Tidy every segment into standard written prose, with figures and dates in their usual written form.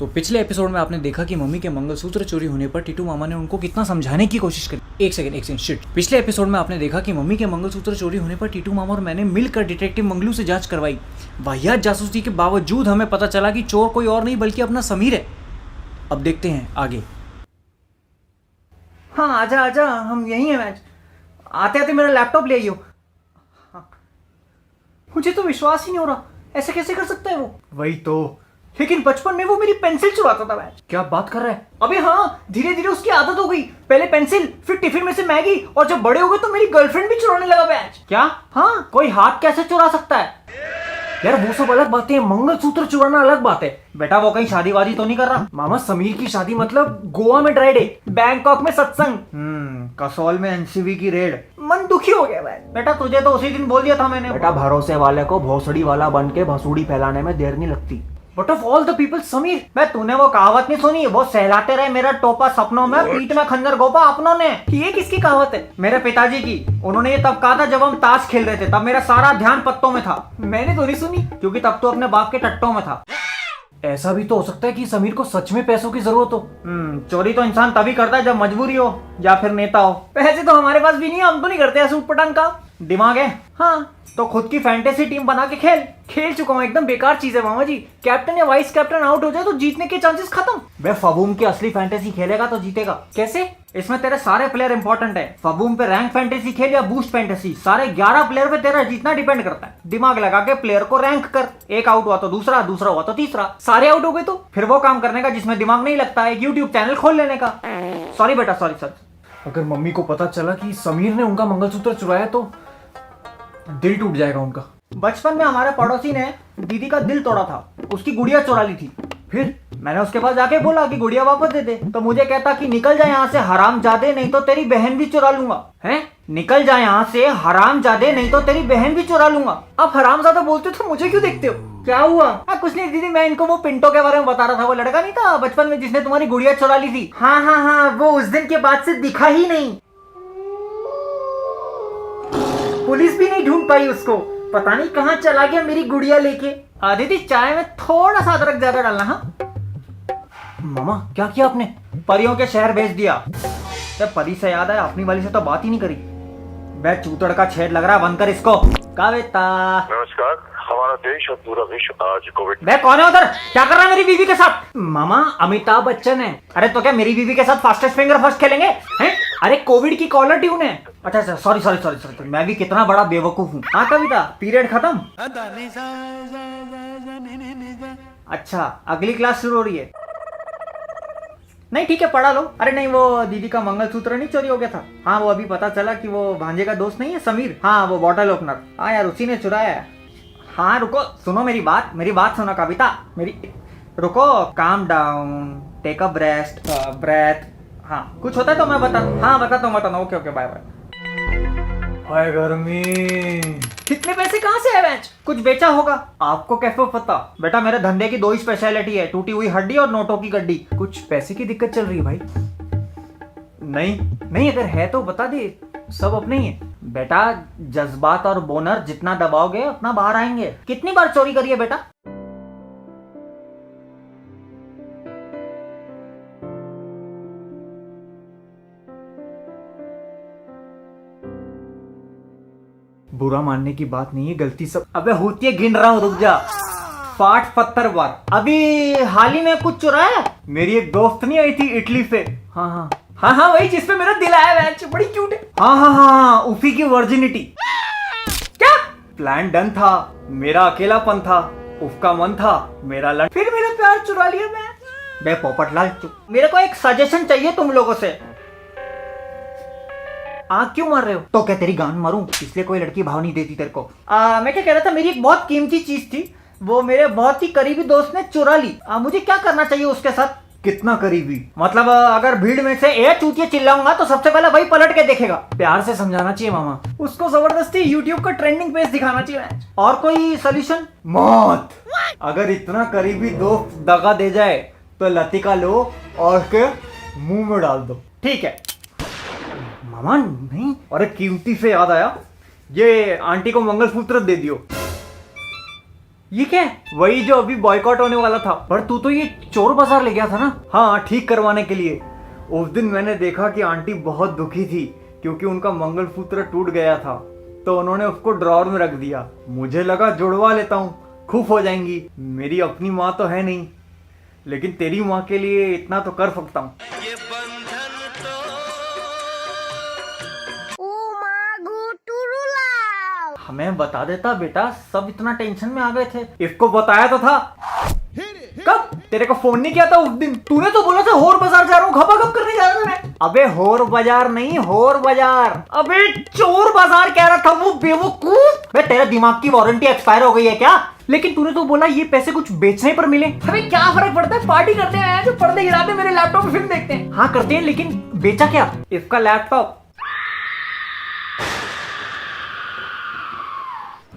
तो पिछले एपिसोड में आपने देखा कि मम्मी के मंगलसूत्र चोरी होने पर टीटू मामा ने उनको कितना समझाने की कोशिश करी। एक सेकंड शिट। पिछले एपिसोड में आपने देखा कि मम्मी के मंगलसूत्र चोरी होने पर टीटू मामा और मैंने मिलकर डिटेक्टिव मंगलू से जांच करवाई। वाहियात जासूसी के बावजूद हमें पता चला कि चोर कोई और नहीं बल्कि अपना समीर है। अब देखते हैं आगे। हाँ आजा आजा, हम यही हैं मैच। आते आते मेरा लैपटॉप ले आइयो। हाँ। मुझे तो विश्वास ही नहीं हो रहा, ऐसे कैसे कर सकता है वो। वही तो, लेकिन बचपन में वो मेरी पेंसिल चुराता था मैच। क्या बात कर रहा है? अबे हाँ, धीरे धीरे उसकी आदत हो गई। पहले पेंसिल, फिर टिफिन में से मैगी, और जब बड़े हो गए तो मेरी गर्लफ्रेंड भी चुराने लगा मैच। क्या? हाँ, कोई हाथ कैसे चुरा सकता है यार? वो सब अलग बातें हैं, मंगलसूत्र चुराना अलग बात है। बेटा वो कहीं शादी वादी तो नहीं कर रहा? मामा समीर की शादी मतलब गोवा में ड्राई डे, बैंकॉक में सत्संग, कसौल में एनसीबी की रेड। मन दुखी हो गया भाई। बेटा तुझे तो उसी दिन बोल दिया था मैंने। बेटा भरोसे वाले को भोसड़ी वाला बन के भसूड़ी फैलाने में देर नहीं लगती। But of all the people Sameer, मैं तूने वो कहावत नहीं सुनी? वो सहलाते रहे मेरा टोपा सपनों में, पीठ में खंजर गोपा अपनों ने। ये किसकी कहावत है? मेरे पिताजी की। उन्होंने ये तब कहा था जब हम ताश खेल रहे थे, तब मेरा सारा ध्यान पत्तों में था। मैंने तो नहीं सुनी, क्योंकि तब तो अपने बाप के टट्टों में था। ऐसा भी तो हो सकता है कि समीर को सच में पैसों की जरूरत हो। चोरी तो इंसान तभी करता है जब मजबूरी हो या फिर नेता हो। पैसे तो हमारे पास भी नहीं है, हम तो नहीं करते ऐसे उटपटांग का। दिमाग है हाँ, तो खुद की फैंटेसी टीम बना के खेल चुका हूँ। एकदम बेकार चीज है मामा जी। कैप्टन या वाइस कैप्टन आउट हो जाए तो जीतने के चांसेस खत्म। वे फबूम की असली फैंटेसी खेलेगा तो जीतेगा। कैसे? इसमें तेरे सारे प्लेयर इंपॉर्टेंट है। फबूम पे रैंक फैंटेसी खेल या बूस्ट फैंटेसी, सारे 11 प्लेयर पे तेरा जीतना डिपेंड करता है। दिमाग लगा के प्लेयर को रैंक कर। एक आउट हुआ तो दूसरा, दूसरा हुआ तो तीसरा, सारे आउट हो गए तो फिर वो काम करने का जिसमें दिमाग नहीं लगता है, यूट्यूब चैनल खोल लेने का। सॉरी बेटा, सॉरी सर। अगर मम्मी को पता चला कि समीर ने उनका मंगलसूत्र चुराया तो दिल टूट जाएगा उनका। बचपन में हमारे पड़ोसी ने दीदी का दिल तोड़ा था, उसकी गुड़िया चुरा ली थी। फिर मैंने उसके पास जाके बोला कि गुड़िया वापस दे दे, तो मुझे कहता कि निकल जाए यहाँ से हरामजादे, नहीं तो तेरी बहन भी चुरा लूंगा। हैं? निकल जाए यहाँ से हरामजादे, नहीं तो तेरी बहन भी चुरा लूंगा। आप हरामजादा बोलते हो तो मुझे क्यों देखते हो? क्या हुआ? कुछ नहीं दीदी, मैं इनको वो पिंटो के बारे में बता रहा था। वो लड़का नहीं था बचपन में जिसने तुम्हारी गुड़िया चुरा ली थी? हाँ हाँ हाँ, वो उस दिन के बाद से दिखा ही नहीं। पुलिस भी नहीं ढूंढ पाई उसको, पता नहीं कहाँ चला गया मेरी गुड़िया लेके। दीदी चाय में थोड़ा सा अदरक ज्यादा डालना। हाँ मामा क्या किया आपने? परियों के शहर भेज दिया। जब परी से याद आया, अपनी वाली से तो बात ही नहीं करी। बे चूतड़ का छेद लग रहा है, बंद कर इसको। कविता नमस्कार, हमारा देश और पूरा विश्व आज कोविड। बे कौन है उधर? क्या कर रहा है मेरी बीवी के साथ? मामा अमिताभ बच्चन है। अरे तो क्या मेरी बीवी के साथ फास्टेस्ट फिंगर फर्स्ट खेलेंगे हैं? अरे कोविड की कॉलर ट्यून है। अच्छा सॉरी, मैं भी कितना बड़ा बेवकूफ हूँ। हाँ कविता, पीरियड खत्म? अच्छा अगली क्लास शुरू हो रही है। नहीं ठीक है, पढ़ा लो। अरे नहीं, वो दीदी का मंगलसूत्र नहीं चोरी हो गया था? हाँ वो अभी पता चला कि वो भांजे का दोस्त नहीं है समीर। हाँ वो बॉटल ओपनर। हाँ यार उसी ने चुराया है। हाँ रुको, सुनो मेरी बात सुनो कविता मेरी। रुको, calm down, take a breath. हाँ कुछ होता है तो मैं बताता हूँ। Okay bye bye. हाय गर्मी। कितने पैसे कहाँ से है मैच? कुछ बेचा होगा। आपको कैसे पता? बेटा मेरे धंधे की 2 ही स्पेशलिटी है, टूटी हुई हड्डी और नोटों की गड्डी। कुछ पैसे की दिक्कत चल रही है भाई? नहीं अगर है तो बता दे, सब अपने ही है। बेटा जज्बात और बोनर जितना दबाओगे उतना बाहर आएंगे। कितनी बार चोरी करी है बेटा? बुरा मानने की बात नहीं है, गलती सब। अबे होती है, गिन रहा हूँ, रुक जा। 60-70 बार। अभी हाल ही में कुछ चुराया। मेरी एक दोस्त नहीं आई थी इटली से? हाँ वही जिसपे मेरा दिल आया मैच, बड़ी क्यूट है। हाँ उसी की वर्जिनिटी। क्या? प्लान डन था, मेरा अकेलापन था, उसका मन था, मेरा लड़, फिर मेरा प्यार चुरा लिया मैं। बे पोपटलाल चुप। मेरे को एक सजेशन चाहिए तुम लोगों से। आँख क्यों मार रहे हो? तो क्या तेरी गान मारूं? इसलिए कोई लड़की भाव नहीं देती तेरे को? मैं क्या कह रहा था, मेरी एक बहुत कीमती चीज थी, वो मेरे बहुत ही करीबी दोस्त ने चुरा ली। मुझे क्या करना चाहिए उसके साथ? कितना करीबी मतलब? अगर भीड़ में से ए चूतिया चिल्लाऊंगा तो सबसे पहले वही पलट के देखेगा। प्यार से समझाना चाहिए मामा। उसको जबरदस्ती यूट्यूब का ट्रेंडिंग पेज दिखाना चाहिए। और कोई सोल्यूशन? मौत। अगर इतना करीबी दोस्त दगा दे जाए तो लतिका लो और उसके मुंह में डाल दो। ठीक है मामा। नहीं, अरे कीमती से याद आया, ये आंटी को मंगलसूत्र दे दियो। ये क्या है? वही जो अभी बॉयकॉट होने वाला था। पर तू तो ये चोर बाजार ले गया था ना? हाँ, ठीक करवाने के लिए। उस दिन मैंने देखा कि आंटी बहुत दुखी थी क्योंकि उनका मंगलसूत्र टूट गया था, तो उन्होंने उसको ड्रॉर में रख दिया। मुझे लगा जुड़वा लेता हूँ, खुश हो जाएंगी। मेरी अपनी माँ तो है नहीं, लेकिन तेरी माँ के लिए इतना तो कर सकता हूँ। हमें बता देता बेटा, सब इतना टेंशन में आ गए थे। इसको बताया तो था। कब? तेरे को फोन नहीं किया था उस दिन? तूने तो बोला था होर बाजार जा रहा हूँ, खपाखप करने जा रहा था मैं। अबे होर बाजार नहीं, होर बाजार। अबे चोर बाजार कह रहा था वो बेवकूफ। बे तेरे दिमाग की वारंटी एक्सपायर हो गई है क्या? लेकिन तूने तो बोला ये पैसे कुछ बेचने पर मिले। हमें क्या फर्क पड़ता है, पार्टी करते हैं, जो पर्दे गिराते मेरे लैपटॉप में फिल्म देखते हैं। हाँ करते हैं, लेकिन बेचा क्या? इसका लैपटॉप।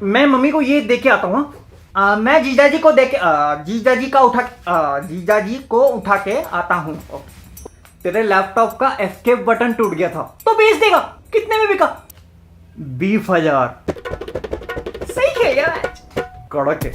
मैं मम्मी को ये दे के आता हूँ। मैं जीजाजी को जीजाजी को उठा के आता हूँ। तेरे लैपटॉप का एस्केप बटन टूट गया था, तो बेच देगा। कितने में बिका? 20,000। सही खेल गया। कड़क है।